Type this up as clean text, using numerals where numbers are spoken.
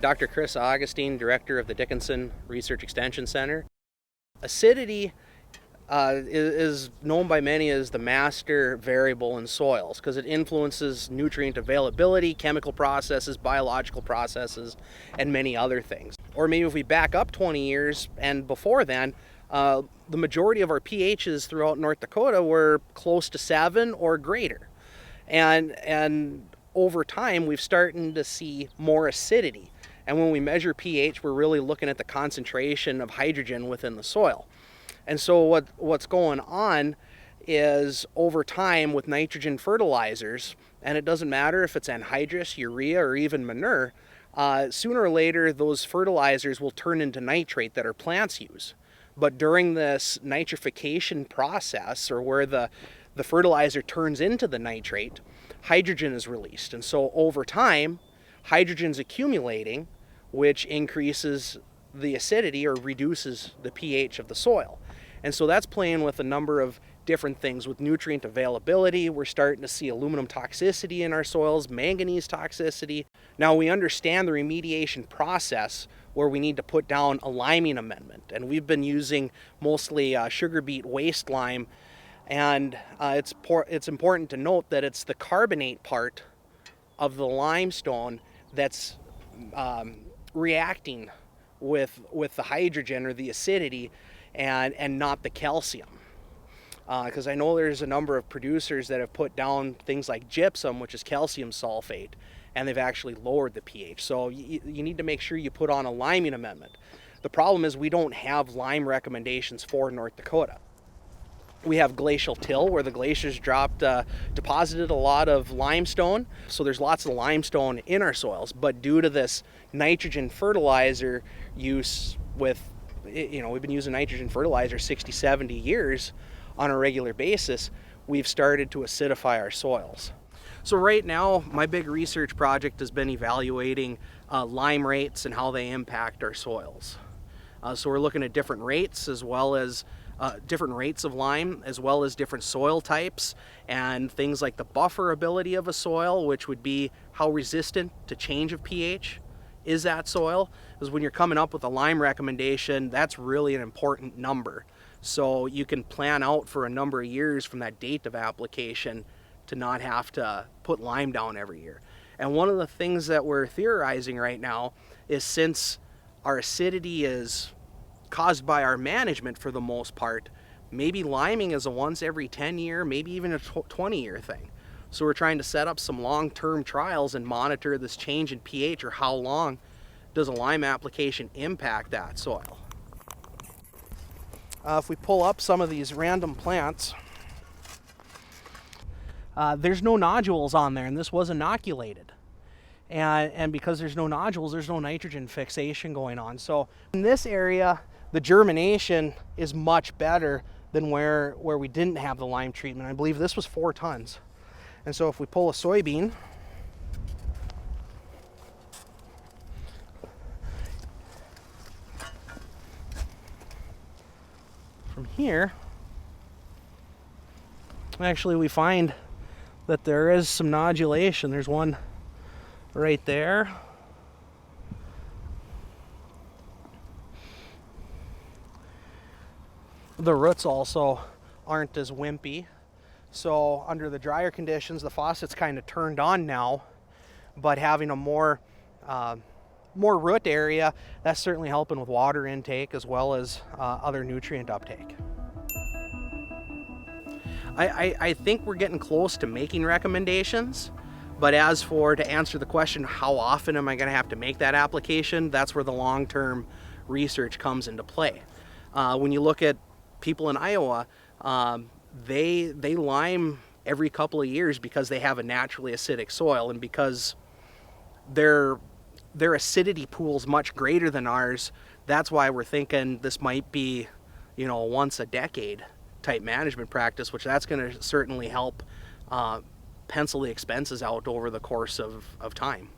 Dr. Chris Augustin, Director of the Dickinson Research Extension Center. Acidity is known by many as the master variable in soils because it influences nutrient availability, chemical processes, biological processes, and many other things. Or maybe if we back up 20 years and before then, the majority of our pHs throughout North Dakota were close to 7 or greater. And over time, we've started to see more acidity. And when we measure pH, we're really looking at the concentration of hydrogen within the soil. And so what's going on is over time with nitrogen fertilizers, and it doesn't matter if it's anhydrous, urea, or even manure, sooner or later those fertilizers will turn into nitrate that our plants use. But during this nitrification process, or where the fertilizer turns into the nitrate, hydrogen is released. And so over time, hydrogen's accumulating, which increases the acidity or reduces the pH of the soil. And so that's playing with a number of different things. With nutrient availability, we're starting to see aluminum toxicity in our soils, manganese toxicity. Now we understand the remediation process where we need to put down a liming amendment. And we've been using mostly sugar beet waste lime. And it's important to note that it's the carbonate part of the limestone that's reacting with the hydrogen or the acidity and not the calcium. Because I know there's a number of producers that have put down things like gypsum, which is calcium sulfate, and they've actually lowered the pH. So you need to make sure you put on a liming amendment. The problem is we don't have lime recommendations for North Dakota. We have glacial till, where the glaciers deposited a lot of limestone. So there's lots of limestone in our soils, but due to this nitrogen fertilizer use we've been using nitrogen fertilizer 60, 70 years on a regular basis, we've started to acidify our soils. So right now, my big research project has been evaluating lime rates and how they impact our soils. So we're looking at different rates as well as different rates of lime, as well as different soil types and things like the buffer ability of a soil, which would be how resistant to change of pH is that soil. Because when you're coming up with a lime recommendation, that's really an important number. So you can plan out for a number of years from that date of application to not have to put lime down every year. And one of the things that we're theorizing right now is, since our acidity is caused by our management for the most part, maybe liming is a once every 10 year, maybe even a 20 year thing. So we're trying to set up some long-term trials and monitor this change in pH, or how long does a lime application impact that soil. If we pull up some of these random plants, there's no nodules on there, and this was inoculated. And because there's no nodules, there's no nitrogen fixation going on. So in this area, the germination is much better than where we didn't have the lime treatment. I believe this was 4 tons. And so if we pull a soybean, from here, actually we find that there is some nodulation. There's one right there. The roots also aren't as wimpy. So under the drier conditions, the faucet's kind of turned on now, but having a more root area, that's certainly helping with water intake as well as other nutrient uptake. I think we're getting close to making recommendations, but as for to answer the question, how often am I going to have to make that application, that's where the long-term research comes into play. When you look at people in Iowa, they lime every couple of years because they have a naturally acidic soil, and because their acidity pool is much greater than ours. That's why we're thinking this might be, once a decade type management practice, which that's going to certainly help pencil the expenses out over the course of time.